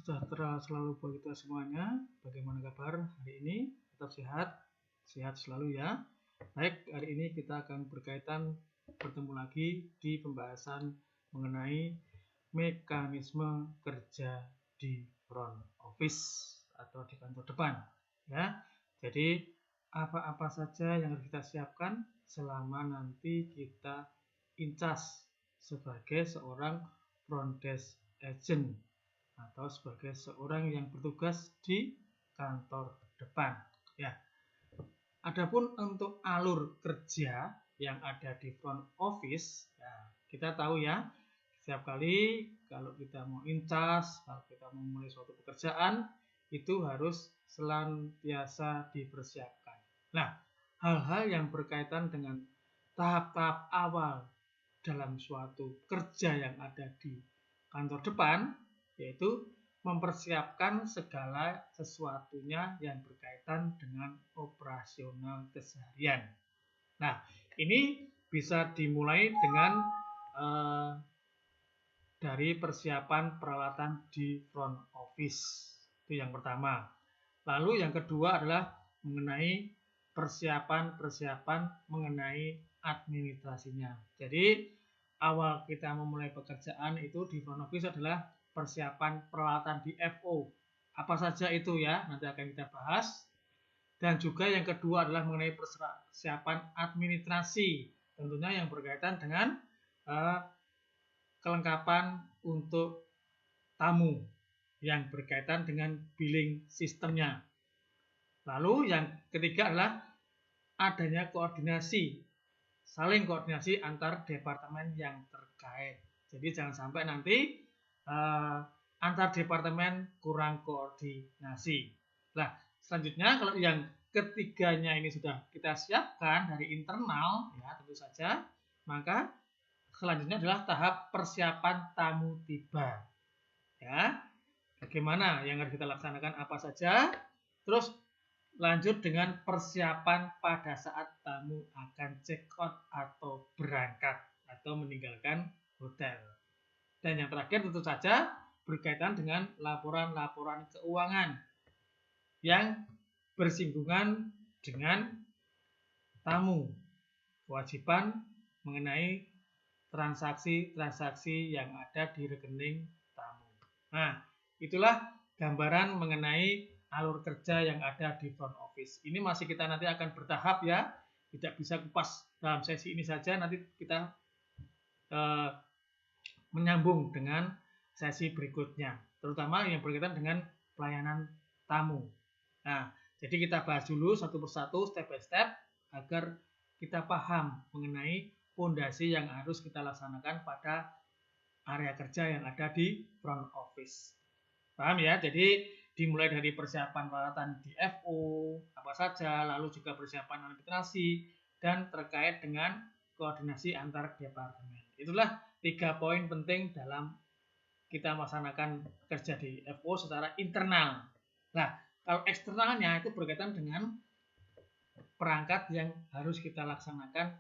sejahtera selalu buat kita semuanya. Bagaimana kabar hari ini? Tetap sehat, sehat selalu ya. Baik, hari ini kita akan bertemu lagi di pembahasan mengenai mekanisme kerja di front office atau di kantor depan ya. Jadi apa-apa saja yang harus kita siapkan selama nanti kita incas sebagai seorang front desk agent atau sebagai seorang yang bertugas di kantor depan ya. Adapun untuk alur kerja yang ada di front office ya, kita tahu ya, setiap kali kalau kita mau incas, kalau kita mau mulai suatu pekerjaan itu harus senantiasa dipersiapkan. Nah, hal-hal yang berkaitan dengan tahap-tahap awal dalam suatu kerja yang ada di kantor depan, yaitu mempersiapkan segala sesuatunya yang berkaitan dengan operasional keseharian. Nah, ini bisa dimulai dengan dari persiapan peralatan di front office. Itu yang pertama. Lalu yang kedua adalah mengenai persiapan mengenai administrasinya. Jadi awal kita memulai pekerjaan itu di front office adalah persiapan peralatan di FO. Apa saja itu ya, nanti akan kita bahas. Dan juga yang kedua adalah mengenai persiapan administrasi. Tentunya yang berkaitan dengan kelengkapan untuk tamu yang berkaitan dengan billing sistemnya. Lalu yang ketiga adalah adanya koordinasi, saling koordinasi antar departemen yang terkait. Jadi jangan sampai nanti antar departemen kurang koordinasi. Nah, selanjutnya kalau yang ketiganya ini sudah kita siapkan dari internal ya tentu saja, maka selanjutnya adalah tahap persiapan tamu tiba. Ya. Bagaimana yang harus kita laksanakan apa saja? Terus lanjut dengan persiapan pada saat tamu akan check out atau berangkat atau meninggalkan hotel. Dan yang terakhir tentu saja berkaitan dengan laporan-laporan keuangan yang bersinggungan dengan tamu. Kewajiban mengenai transaksi-transaksi yang ada di rekening tamu. Nah, itulah gambaran mengenai alur kerja yang ada di front office. Ini masih kita nanti akan bertahap ya, tidak bisa kupas dalam sesi ini saja, nanti kita menyambung dengan sesi berikutnya, terutama yang berkaitan dengan pelayanan tamu. Nah, jadi kita bahas dulu satu persatu, step by step, agar kita paham mengenai fondasi yang harus kita laksanakan pada area kerja yang ada di front office. Paham ya? Jadi dimulai dari persiapan peralatan di FO, apa saja, lalu juga persiapan administrasi, dan terkait dengan koordinasi antar departemen. Itulah 3 poin penting dalam kita melaksanakan kerja di FO secara internal. Nah, kalau eksternalnya itu berkaitan dengan perangkat yang harus kita laksanakan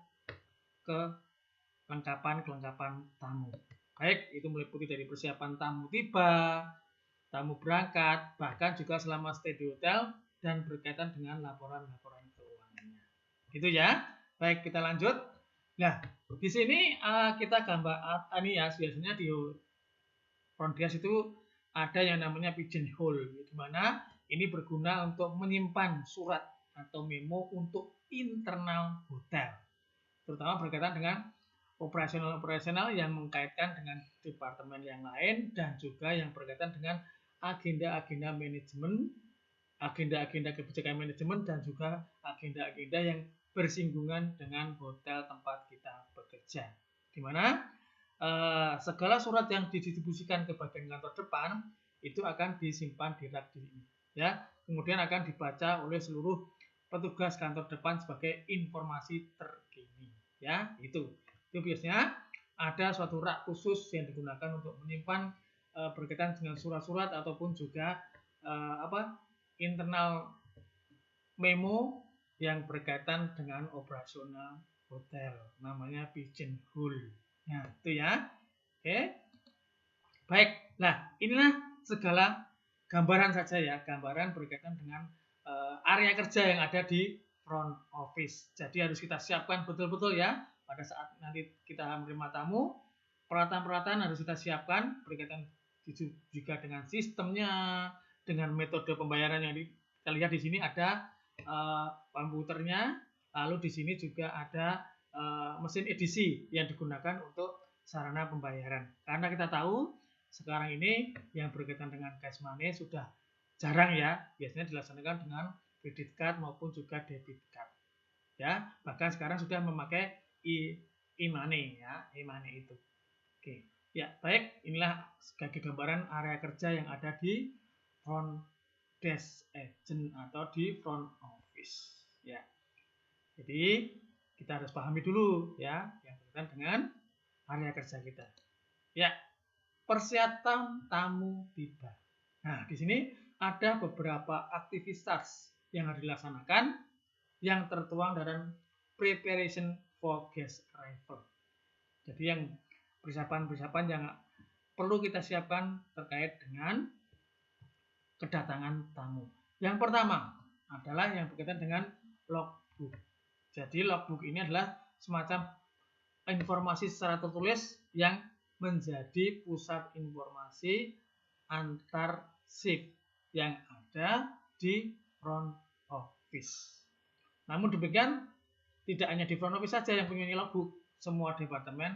kelengkapan tamu. Baik, itu meliputi dari persiapan tamu tiba, tamu berangkat, bahkan juga selama stay di hotel dan berkaitan dengan laporan-laporan keuangannya. Gitu ya. Baik, kita lanjut. Nah, di sini kita gambar ini ya, biasanya di front desk itu ada yang namanya pigeonhole, di mana ini berguna untuk menyimpan surat atau memo untuk internal hotel, terutama berkaitan dengan operasional yang mengkaitkan dengan departemen yang lain dan juga yang berkaitan dengan agenda-agenda manajemen, agenda-agenda kebijakan manajemen dan juga agenda-agenda yang bersinggungan dengan hotel tempat kita bekerja. Di mana segala surat yang didistribusikan ke bagian kantor depan itu akan disimpan di rak di sini, ya. Kemudian akan dibaca oleh seluruh petugas kantor depan sebagai informasi terkini, ya. Itu biasanya ada suatu rak khusus yang digunakan untuk menyimpan berkaitan dengan surat-surat ataupun juga internal memo yang berkaitan dengan operasional hotel, namanya pigeonhole. Nah, itu ya. Oke. Baik. Nah, inilah segala gambaran saja ya, gambaran berkaitan dengan area kerja yang ada di front office. Jadi harus kita siapkan betul-betul ya pada saat nanti kita menerima tamu, peralatan-peralatan harus kita siapkan berkaitan juga dengan sistemnya, dengan metode pembayaran yang kita lihat di sini ada komputernya, lalu di sini juga ada mesin edisi yang digunakan untuk sarana pembayaran. Karena kita tahu sekarang ini yang berkaitan dengan cash money sudah jarang ya, biasanya dilaksanakan dengan credit card maupun juga debit card. Ya, bahkan sekarang sudah memakai e-money ya, e-money itu. Oke. Ya, baik, inilah sebagai gambaran area kerja yang ada di front desk agent atau di front office ya. Jadi, kita harus pahami dulu ya yang berkaitan dengan area kerja kita. Ya, persiapan tamu tiba. Nah, di sini ada beberapa aktivitas yang harus dilaksanakan yang tertuang dalam preparation for guest arrival. Jadi yang persiapan-persiapan yang perlu kita siapkan terkait dengan kedatangan tamu. Yang pertama adalah yang berkaitan dengan logbook. Jadi logbook ini adalah semacam informasi secara tertulis yang menjadi pusat informasi antar shift yang ada di front office. Namun demikian, tidak hanya di front office saja yang mempunyai logbook, semua departemen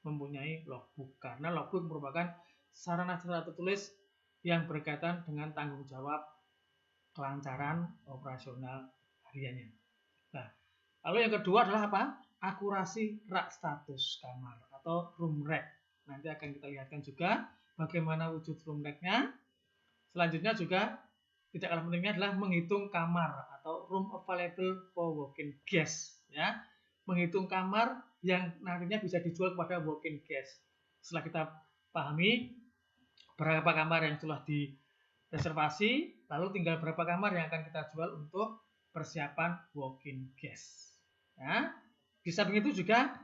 mempunyai logbook karena logbook merupakan sarana tertulis yang berkaitan dengan tanggung jawab kelancaran operasional hariannya. Nah, lalu yang kedua adalah apa? Akurasi rak status kamar atau room rack. Nanti akan kita lihatkan juga bagaimana wujud room rack-nya. Selanjutnya juga tidak kalah pentingnya adalah menghitung kamar atau room available for walk-in guest ya. Menghitung kamar yang nantinya bisa dijual kepada walk-in guest. Setelah kita pahami berapa kamar yang telah direservasi, lalu tinggal berapa kamar yang akan kita jual untuk persiapan walk-in guest. Ya. Di samping itu juga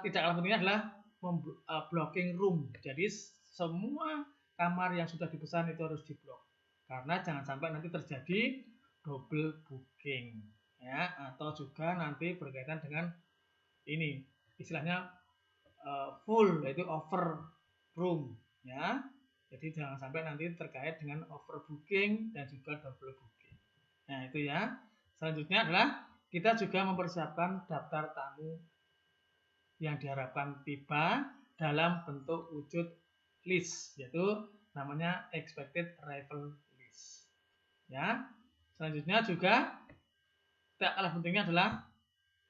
tidak kalah pentingnya adalah blocking room. Jadi semua kamar yang sudah dipesan itu harus diblok. Karena jangan sampai nanti terjadi double booking ya, atau juga nanti berkaitan dengan ini istilahnya full, yaitu over room ya. Jadi jangan sampai nanti terkait dengan overbooking dan juga double booking. Nah, itu ya. Selanjutnya adalah kita juga mempersiapkan daftar tamu yang diharapkan tiba dalam bentuk wujud list, yaitu namanya expected arrival list. Ya. Selanjutnya juga tidak kalah pentingnya adalah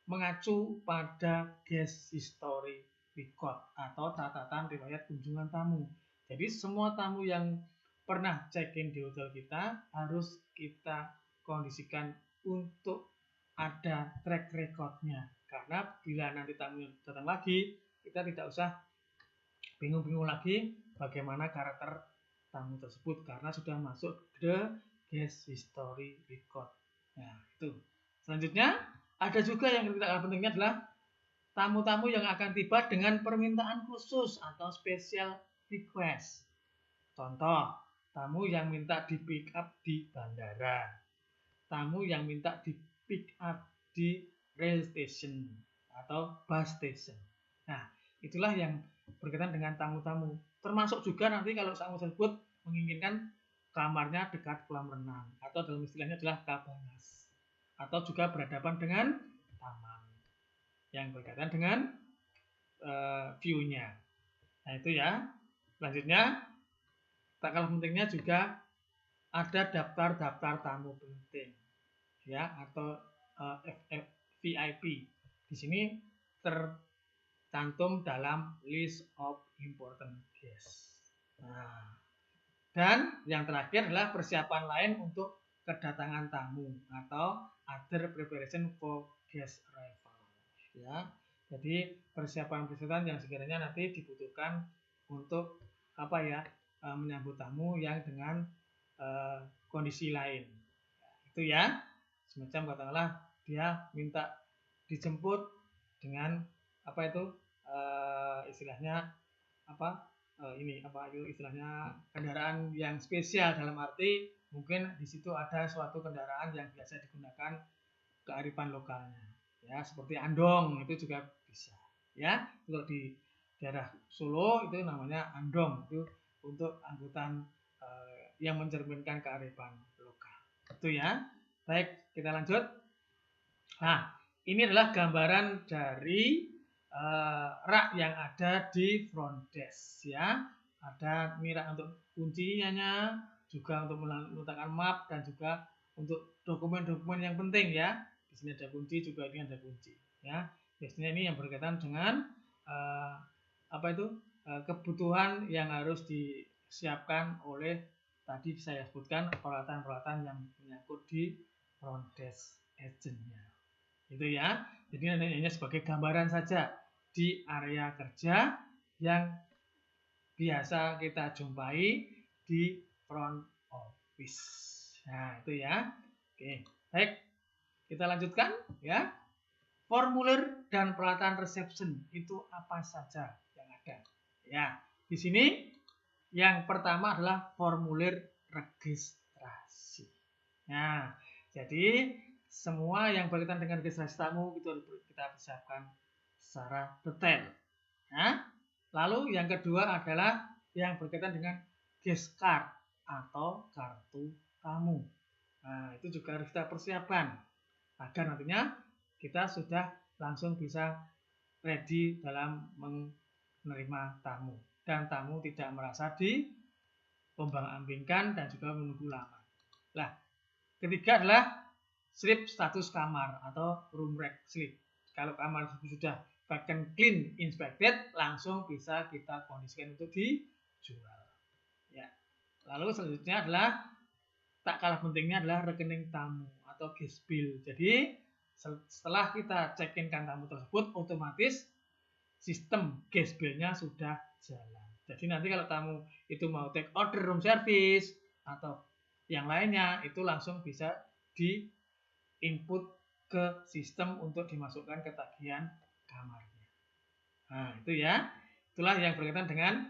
mengacu pada guest history record atau catatan riwayat kunjungan tamu. Jadi semua tamu yang pernah check-in di hotel kita harus kita kondisikan untuk ada track recordnya. Karena bila nanti tamu datang lagi, kita tidak usah bingung-bingung lagi bagaimana karakter tamu tersebut karena sudah masuk ke guest history record. Nah, itu. Selanjutnya, ada juga yang tidak kalah pentingnya adalah tamu-tamu yang akan tiba dengan permintaan khusus atau special request. Contoh, tamu yang minta di pick up di bandara, tamu yang minta di pick up di rail station atau bus station. Nah, itulah yang berkaitan dengan tamu-tamu. Termasuk juga nanti kalau tamu tersebut menginginkan kamarnya dekat kolam renang atau dalam istilahnya adalah kabanas, atau juga berhadapan dengan taman yang berkaitan dengan view-nya. Nah, itu ya. Selanjutnya, tak kalah pentingnya juga ada daftar-daftar tamu penting ya, atau VIP. Di sini tercantum dalam list of important guests. Nah, dan yang terakhir adalah persiapan lain untuk kedatangan tamu atau other preparation for guest arrival. Ya, jadi persiapan-persiapan yang sekiranya nanti dibutuhkan untuk apa ya, menyambut tamu yang dengan kondisi lain. Itu ya, semacam katakanlah dia minta dijemput dengan apa itu istilahnya apa ini apa itu istilahnya kendaraan yang spesial, dalam arti mungkin di situ ada suatu kendaraan yang biasa digunakan kearifan lokalnya, ya seperti andong itu juga bisa, ya. Kalau di daerah Solo itu namanya andong, itu untuk angkutan yang mencerminkan kearifan lokal. Itu ya. Baik, kita lanjut. Nah, ini adalah gambaran dari rak yang ada di front desk, ya. Ada ini rak untuk kuncinya, juga untuk meletakkan map dan juga untuk dokumen-dokumen yang penting, ya. Di sini ada kunci, juga ini ada kunci, ya. Biasanya ini yang berkaitan dengan apa itu kebutuhan yang harus disiapkan oleh tadi saya sebutkan peralatan-peralatan yang menyangkut di front desk agent-nya. Itu ya. Jadi hanya sebagai gambaran saja di area kerja yang biasa kita jumpai di front office. Nah, itu ya. Oke, baik. Kita lanjutkan ya. Formulir dan peralatan reception itu apa saja yang ada? Ya, di sini yang pertama adalah formulir registrasi. Nah, jadi semua yang berkaitan dengan registrasi tamu itu harus kita persiapkan secara detail. Nah, lalu yang kedua adalah yang berkaitan dengan guest card atau kartu tamu. Nah, itu juga harus kita persiapkan agar nantinya kita sudah langsung bisa ready dalam menerima tamu dan tamu tidak merasa diombang-ambingkan dan juga menunggu lama. Nah, ketiga adalah slip status kamar atau room rec slip. Kalau kamar sudah bahkan clean inspected, langsung bisa kita kondisikan untuk dijual. Ya. Lalu selanjutnya adalah tak kalah pentingnya adalah rekening tamu atau guest bill. Jadi setelah kita check-in-kan tamu tersebut, otomatis sistem guest bill-nya sudah jalan. Jadi nanti kalau tamu itu mau take order room service atau yang lainnya, itu langsung bisa di input ke sistem untuk dimasukkan ke tagihan kamarnya. Nah, itu ya. Itulah yang berkaitan dengan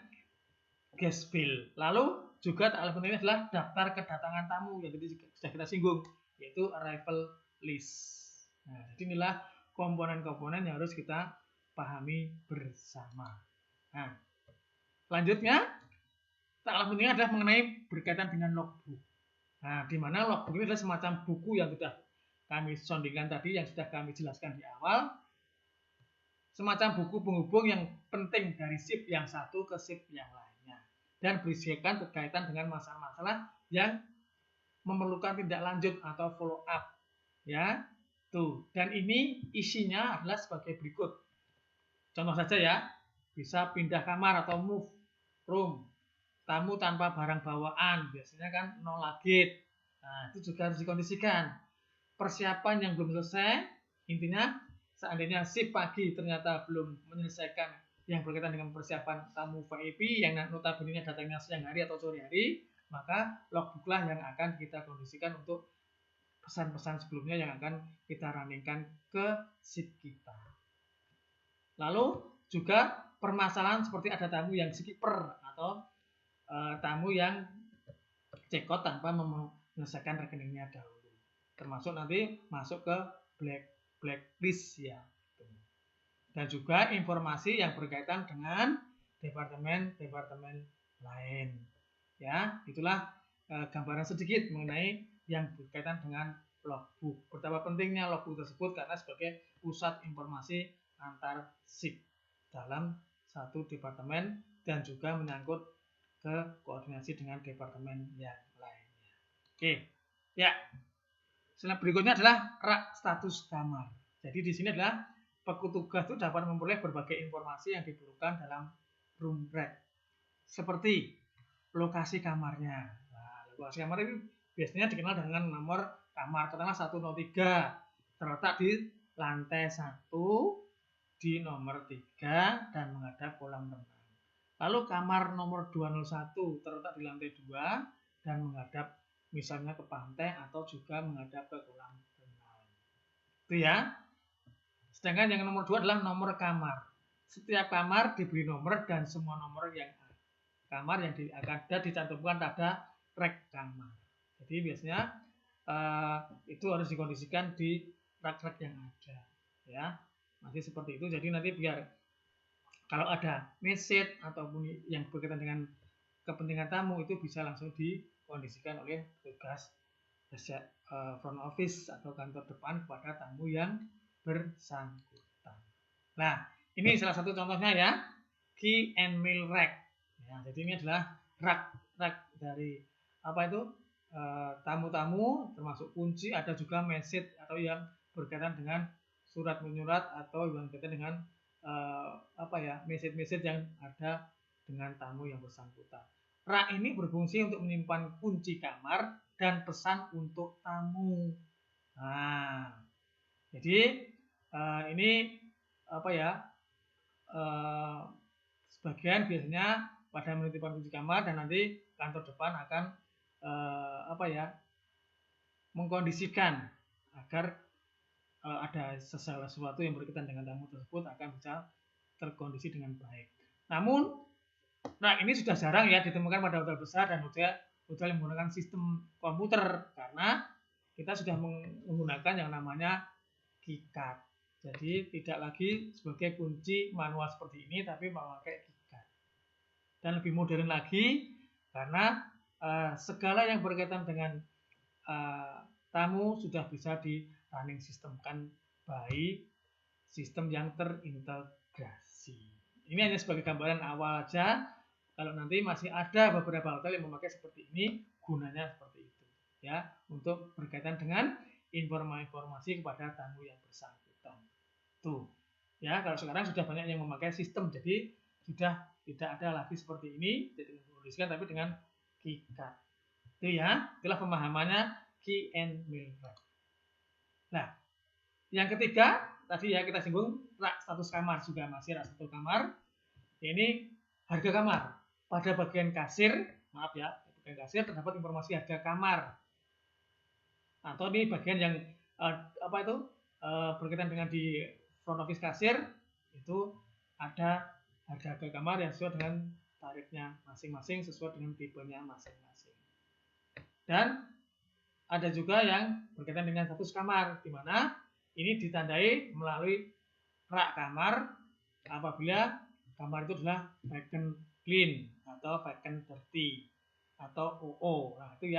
guest bill. Lalu juga tak kalah pentingnya adalah daftar kedatangan tamu yang tadi sudah kita singgung, yaitu arrival list. Nah, jadi inilah komponen-komponen yang harus kita pahami bersama. Nah, selanjutnya tak kalah pentingnya adalah mengenai berkaitan dengan logbook. Nah, di mana logbook ini adalah semacam buku yang sudah kami sondingkan tadi, yang sudah kami jelaskan di awal. Semacam buku penghubung yang penting dari shift yang satu ke shift yang lainnya. Dan berisikan berkaitan dengan masalah-masalah yang memerlukan tindak lanjut atau follow up. Ya, tuh. Dan ini isinya adalah sebagai berikut. Contoh saja ya, bisa pindah kamar atau move room, tamu tanpa barang bawaan, biasanya kan no luggage. Nah, itu juga harus dikondisikan. Persiapan yang belum selesai, intinya seandainya shift pagi ternyata belum menyelesaikan yang berkaitan dengan persiapan tamu VIP yang notabene datangnya siang hari atau sore hari, maka logbooklah yang akan kita kondisikan untuk pesan-pesan sebelumnya yang akan kita runningkan ke shift kita. Lalu juga permasalahan seperti ada tamu yang skipper atau tamu yang check out tanpa menyelesaikan rekeningnya dahulu. Termasuk nanti masuk ke blacklist ya. Dan juga informasi yang berkaitan dengan departemen-departemen lain. Ya, itulah gambaran sedikit mengenai yang berkaitan dengan logbook. Betapa pentingnya logbook tersebut karena sebagai pusat informasi antar shift dalam satu departemen dan juga menyangkut ke koordinasi dengan departemen yang lainnya. Oke, ya. Selanjutnya berikutnya adalah rak status kamar. Jadi di sini adalah petugas itu dapat memperoleh berbagai informasi yang diperlukan dalam room rec. Seperti lokasi kamarnya. Nah, lokasi kamar ini biasanya dikenal dengan nomor kamar katakanlah 103 terletak di lantai 1 di nomor 3 dan menghadap kolam renang. Lalu kamar nomor 201 terletak di lantai 2 dan menghadap misalnya ke pantai atau juga menghadap ke kolam renang. Itu ya. Sedangkan yang nomor 2 adalah nomor kamar. Setiap kamar diberi nomor dan semua nomor yang kamar yang ada dicantumkan pada rak kamar. Jadi biasanya itu harus dikondisikan di rak-rak yang ada, ya. Masih seperti itu. Jadi nanti biar kalau ada message ataupun yang berkaitan dengan kepentingan tamu itu bisa langsung dikondisikan oleh petugas front office atau kantor depan kepada tamu yang bersangkutan. Nah, ini salah satu contohnya ya, key and mail rack. Ya, jadi ini adalah rak dari apa itu tamu-tamu, termasuk kunci, ada juga message atau yang berkaitan dengan surat menyurat atau yang berkaitan dengan message yang ada dengan tamu yang bersangkutan. Rak ini berfungsi untuk menyimpan kunci kamar dan pesan untuk tamu. Nah, jadi ini sebagian biasanya pada menitipkan kunci kamar dan nanti kantor depan akan mengkondisikan agar ada sesuatu yang berkaitan dengan tamu tersebut akan bisa terkondisi dengan baik. Namun, ini sudah jarang ya ditemukan pada hotel besar dan hotel yang menggunakan sistem komputer karena kita sudah menggunakan yang namanya keycard. Jadi tidak lagi sebagai kunci manual seperti ini, tapi memakai keycard. Dan lebih modern lagi karena segala yang berkaitan dengan tamu sudah bisa di running sistemkan by sistem yang terintegrasi. Ini hanya sebagai gambaran awal aja. Kalau nanti masih ada beberapa hotel yang memakai seperti ini, gunanya seperti itu, ya, untuk berkaitan dengan informasi kepada tamu yang bersangkutan. Tuh, ya, kalau sekarang sudah banyak yang memakai sistem, jadi sudah tidak ada lagi seperti ini, jadi dikondisikan tapi dengan keycard. Itu ya, itulah pemahamannya key and mail rack. Nah, yang ketiga tadi ya kita singgung rak status kamar juga masih rak status kamar. Ini harga kamar. Pada bagian kasir, bagian kasir terdapat informasi harga kamar. Atau di bagian yang berkaitan dengan di front office kasir itu ada harga kamar yang sesuai dengan tarifnya masing-masing sesuai dengan tipenya masing-masing. Dan ada juga yang berkaitan dengan status kamar, di mana ini ditandai melalui rak kamar apabila kamar itu adalah vacant clean atau vacant dirty atau OO. Nah, itu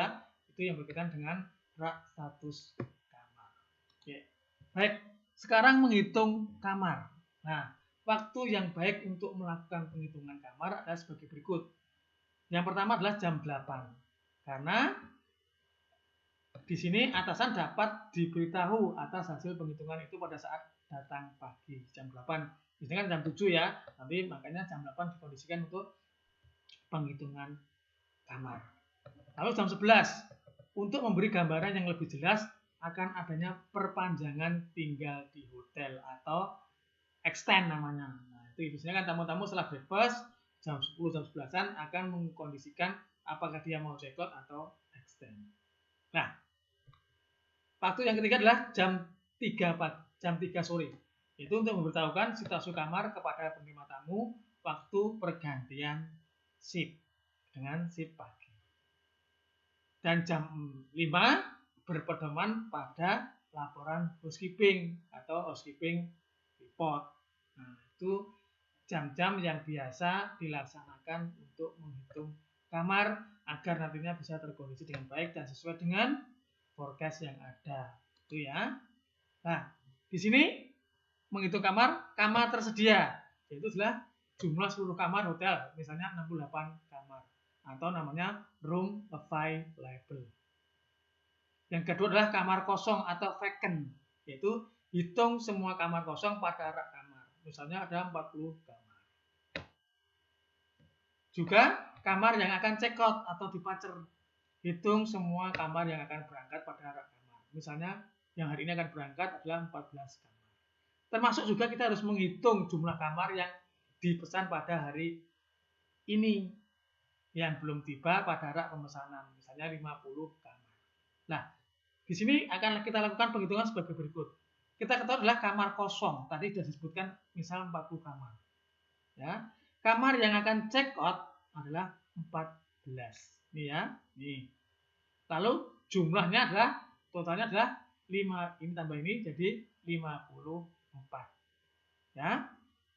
yang berkaitan dengan rak status kamar. Oke. Baik, sekarang menghitung kamar. Nah, waktu yang baik untuk melakukan penghitungan kamar adalah sebagai berikut. Yang pertama adalah jam 8. Karena di sini atasan dapat diberitahu atas hasil penghitungan itu pada saat datang pagi jam 8. Biasanya kan jam 7 ya, tapi makanya jam 8 dikondisikan untuk penghitungan kamar. Lalu jam 11 untuk memberi gambaran yang lebih jelas akan adanya perpanjangan tinggal di hotel atau extend namanya. Nah, itu biasanya kan tamu-tamu setelah breakfast jam 10 jam 11-an akan mengkondisikan apakah dia mau check out atau extend. Nah, waktu yang ketiga adalah jam 3 sore. Itu untuk memberitahukan situasi kamar kepada penerima tamu waktu pergantian shift dengan shift pagi. Dan jam 5 berpedoman pada laporan housekeeping atau housekeeping report. Nah, itu jam-jam yang biasa dilaksanakan untuk menghitung kamar agar nantinya bisa terkondisi dengan baik dan sesuai dengan forecast yang ada. Itu ya. Nah, di sini menghitung kamar tersedia, yaitu adalah jumlah seluruh kamar hotel, misalnya 68 kamar atau namanya room available. Yang kedua adalah kamar kosong atau vacant, yaitu hitung semua kamar kosong pada rak kamar. Misalnya ada 40 kamar. Juga kamar yang akan check out atau departure, hitung semua kamar yang akan berangkat pada rak kamar. Misalnya yang hari ini akan berangkat adalah 14 kamar. Termasuk juga kita harus menghitung jumlah kamar yang dipesan pada hari ini yang belum tiba pada rak pemesanan, misalnya 50 kamar. Nah, di sini akan kita lakukan penghitungan sebagai berikut. Kita ketahui adalah kamar kosong, tadi sudah disebutkan misal 40 kamar. Ya, kamar yang akan check out adalah 14. Ini ya. Nih. Lalu jumlahnya adalah totalnya adalah 5. Ini tambah ini jadi 54. Ya.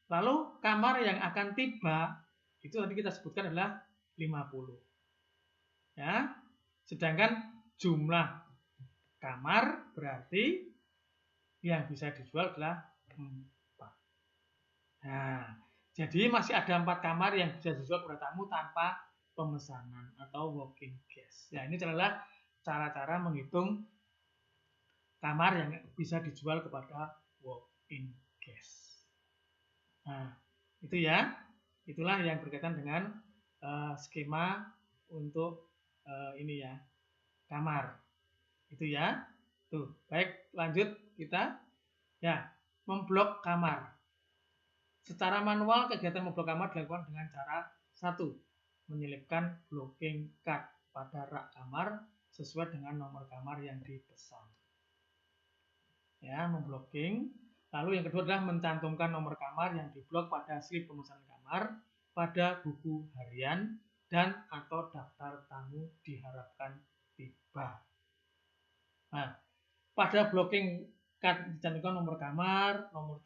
Lalu kamar yang akan tiba itu tadi kita sebutkan adalah 50. Ya. Sedangkan jumlah kamar berarti yang bisa dijual adalah 4. Nah, jadi masih ada 4 kamar yang bisa dijual kepada tamu tanpa pemesanan atau walk-in guest. Ya, ini adalah cara-cara menghitung kamar yang bisa dijual kepada walk-in guest. Nah, itu ya. Itulah yang berkaitan dengan skema untuk ini ya, kamar. Itu ya. Tuh, baik, lanjut kita. Ya, memblok kamar. Secara manual kegiatan memblok kamar dilakukan dengan cara 1. Menyelipkan blocking card pada rak kamar sesuai dengan nomor kamar yang dipesan. Ya, memblocking. Lalu yang kedua adalah mencantumkan nomor kamar yang diblok pada slip pemesanan kamar, pada buku harian, dan atau daftar tamu diharapkan tiba. Nah, pada blocking card dicantumkan nomor kamar, nomor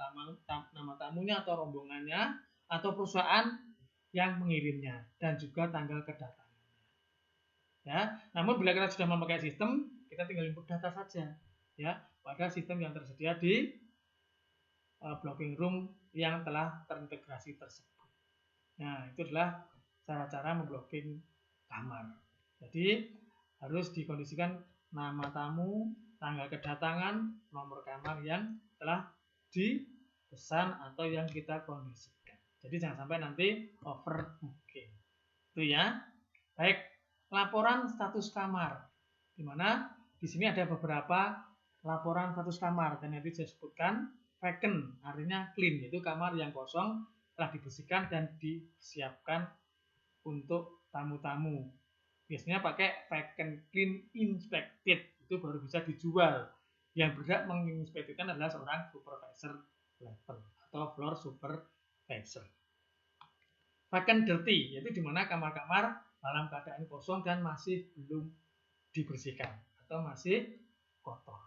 nama tamunya atau rombongannya, atau perusahaan yang mengirimnya, dan juga tanggal kedatangannya. Ya, namun bila kita sudah memakai sistem, kita tinggal input data saja, ya, pada sistem yang tersedia di blocking room yang telah terintegrasi tersebut. Nah, itu adalah cara-cara memblocking kamar. Jadi harus dikondisikan nama tamu, tanggal kedatangan, nomor kamar yang telah dipesan atau yang kita kondisikan. Jadi jangan sampai nanti overbooking. Itu ya. Baik, laporan status kamar. Di mana di sini ada beberapa laporan status kamar dan nanti saya sebutkan vacant, artinya clean, yaitu kamar yang kosong telah dibersihkan dan disiapkan untuk tamu-tamu. Biasanya pakai vacant clean inspected, itu baru bisa dijual. Yang berhak menginspeksikan adalah seorang supervisor level atau floor supervisor. Vacant dirty, yaitu di mana kamar-kamar dalam keadaan kosong dan masih belum dibersihkan atau masih kotor.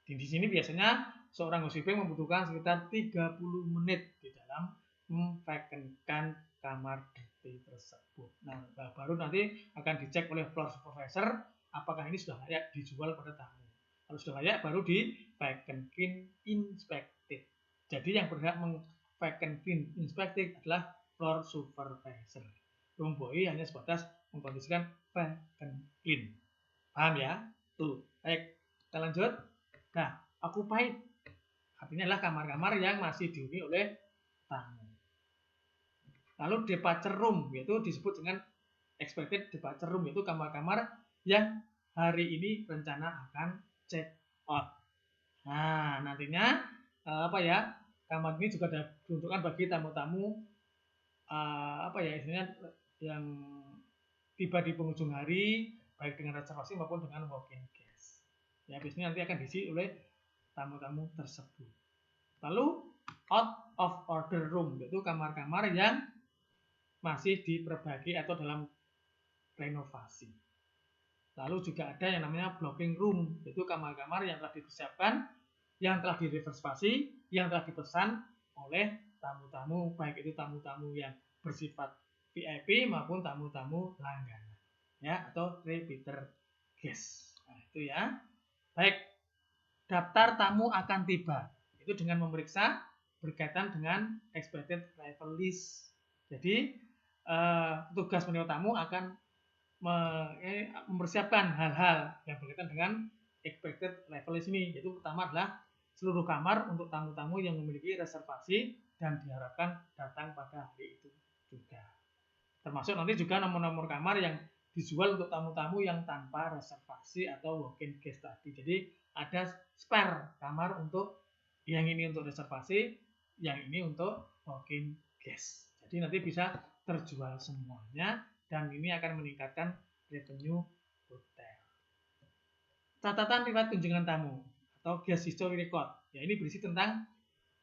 Di sini biasanya seorang housekeeping membutuhkan sekitar 30 menit di dalam memvacantkan kamar dirty tersebut. Nah, baru nanti akan dicek oleh floor supervisor apakah ini sudah layak dijual pada tamu. Kalau sudah layak baru di vacant clean inspected. Jadi yang berhak vacant clean inspected adalah floor supervisor. Room boy hanya sebatas mengkondisikan vacant clean. Paham ya? Tuh. Baik, kita lanjut. Nah, occupied artinya adalah kamar-kamar yang masih dihuni oleh tamu. Lalu departure room, yaitu disebut dengan expected departure room, yaitu kamar-kamar yang hari ini rencana akan check out. Nah, nantinya kamar ini juga diuntukkan bagi tamu-tamu istilahnya yang tiba di penghujung hari, baik dengan reservasi maupun dengan walk-in guest. Ya, biasanya nanti akan diisi oleh tamu-tamu tersebut. Lalu out of order room, yaitu kamar-kamar yang masih diperbaiki atau dalam renovasi. Lalu juga ada yang namanya blocking room, yaitu kamar-kamar yang telah dipersiapkan, yang telah direservasi, yang telah dipesan oleh tamu-tamu, baik itu tamu-tamu yang bersifat VIP maupun tamu-tamu langganan, ya, atau repeater guest. Nah, itu ya. Baik, daftar tamu akan tiba. Itu dengan memeriksa berkaitan dengan expected arrival list. Jadi, tugas penerima tamu akan mempersiapkan hal-hal yang berkaitan dengan expected arrival list ini. Yaitu pertama adalah seluruh kamar untuk tamu-tamu yang memiliki reservasi dan diharapkan datang pada hari itu juga. Termasuk nanti juga nomor-nomor kamar yang dijual untuk tamu-tamu yang tanpa reservasi atau walk-in guest tadi. Jadi ada spare kamar untuk yang ini untuk reservasi, yang ini untuk walk-in guest. Jadi nanti bisa terjual semuanya dan ini akan meningkatkan revenue hotel. Catatan riwayat kunjungan tamu atau guest history record. Ya, ini berisi tentang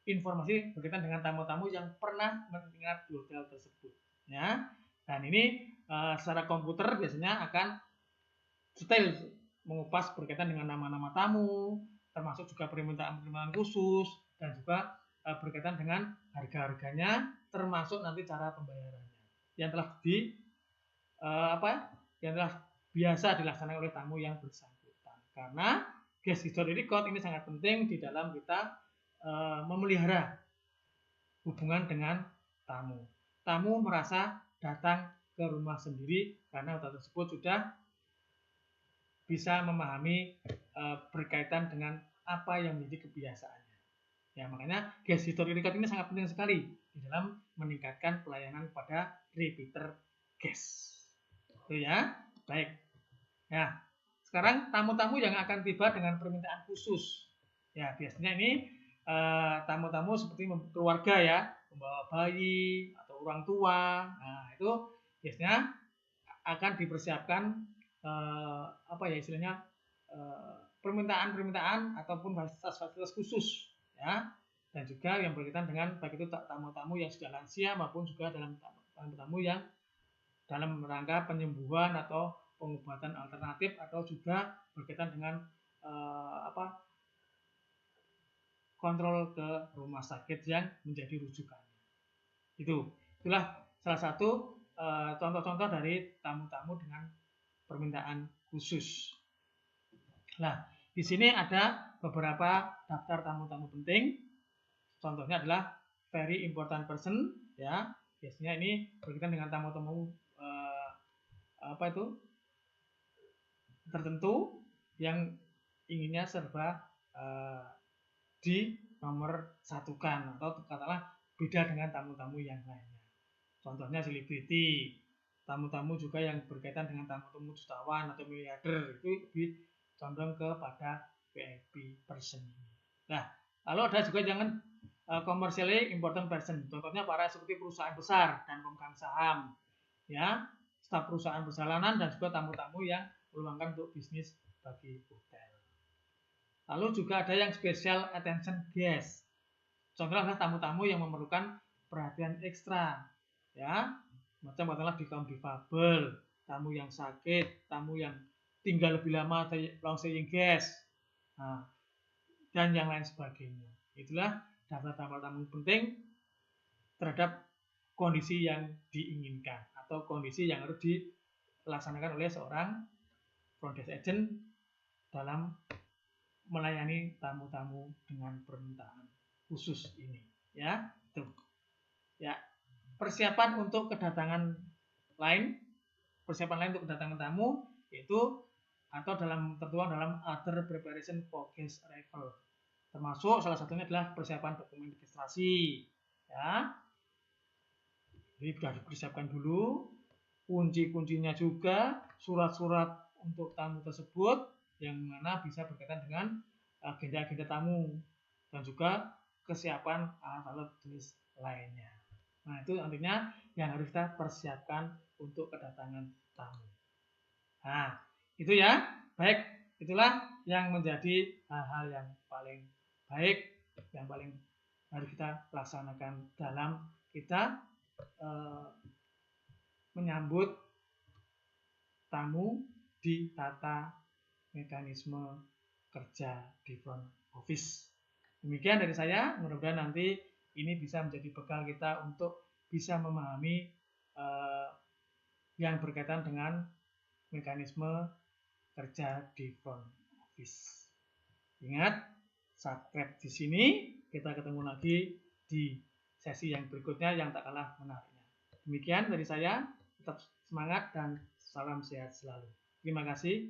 informasi berkaitan dengan tamu-tamu yang pernah menginap di hotel tersebut. Ya. Dan ini secara komputer biasanya akan detail mengupas berkaitan dengan nama-nama tamu, termasuk juga permintaan-permintaan khusus, dan juga berkaitan dengan harga-harganya, termasuk nanti cara pembayarannya yang telah yang telah biasa dilaksanakan oleh tamu yang bersangkutan. Karena guest history record ini sangat penting di dalam kita memelihara hubungan dengan tamu. Tamu merasa datang ke rumah sendiri karena hotel tersebut sudah bisa memahami berkaitan dengan apa yang menjadi kebiasaannya. Ya, makanya guest history record ini sangat penting sekali di dalam meningkatkan pelayanan pada repeater guest. Itu ya. Baik. Ya. Sekarang tamu-tamu yang akan tiba dengan permintaan khusus. Ya, biasanya ini tamu-tamu seperti keluarga ya, membawa bayi atau orang tua. Nah, itu biasanya akan dipersiapkan istilahnya permintaan-permintaan ataupun fasilitas khusus ya, dan juga yang berkaitan dengan baik itu tamu-tamu yang sudah lansia maupun juga dalam tamu-tamu yang dalam rangka penyembuhan atau pengobatan alternatif atau juga berkaitan dengan kontrol ke rumah sakit yang menjadi rujukan. Itulah salah satu contoh-contoh dari tamu-tamu dengan permintaan khusus. Nah, di sini ada beberapa daftar tamu-tamu penting. Contohnya adalah very important person, ya. Biasanya ini berkaitan dengan tamu-tamu tertentu yang inginnya serba di nomor satukan atau katakanlah beda dengan tamu-tamu yang lainnya. Contohnya selebriti, tamu-tamu juga yang berkaitan dengan tamu-tamu jutawan atau miliarder itu lebih condong kepada VIP person. Nah, lalu ada juga jangan commercially important person. Contohnya para seperti perusahaan besar dan pemegang saham, ya, staf perusahaan perjalanan dan juga tamu-tamu yang meluangkan untuk bisnis bagi hotel. Lalu juga ada yang special attention guest. Contohnya adalah tamu-tamu yang memerlukan perhatian ekstra, ya, macam katakanlah di kaum difabel, tamu yang sakit, tamu yang tinggal lebih lama atau long staying guest, dan yang lain sebagainya. Itulah daftar tamu penting terhadap kondisi yang diinginkan atau kondisi yang harus dilaksanakan oleh seorang front desk agent dalam melayani tamu-tamu dengan permintaan khusus ini, ya. Tuh. Ya. Persiapan untuk kedatangan lain untuk kedatangan tamu yaitu atau tertuang dalam other preparation for guest arrival. Termasuk salah satunya adalah persiapan dokumen registrasi, ya. Jadi sudah dipersiapkan dulu, kunci-kuncinya juga, surat-surat untuk tamu tersebut yang mana bisa berkaitan dengan agenda-agenda tamu dan juga kesiapan alat tulis lainnya. Nah, itu nantinya yang harus kita persiapkan untuk kedatangan tamu. Nah, itu ya. Baik, itulah yang menjadi hal-hal yang paling baik, yang paling harus kita laksanakan dalam kita menyambut tamu di tata mekanisme kerja di front office. Demikian dari saya, mudah-mudahan nanti ini bisa menjadi bekal kita untuk bisa memahami yang berkaitan dengan mekanisme kerja di front office. Ingat, subscribe di sini, kita ketemu lagi di sesi yang berikutnya yang tak kalah menariknya. Demikian dari saya, tetap semangat dan salam sehat selalu. Terima kasih.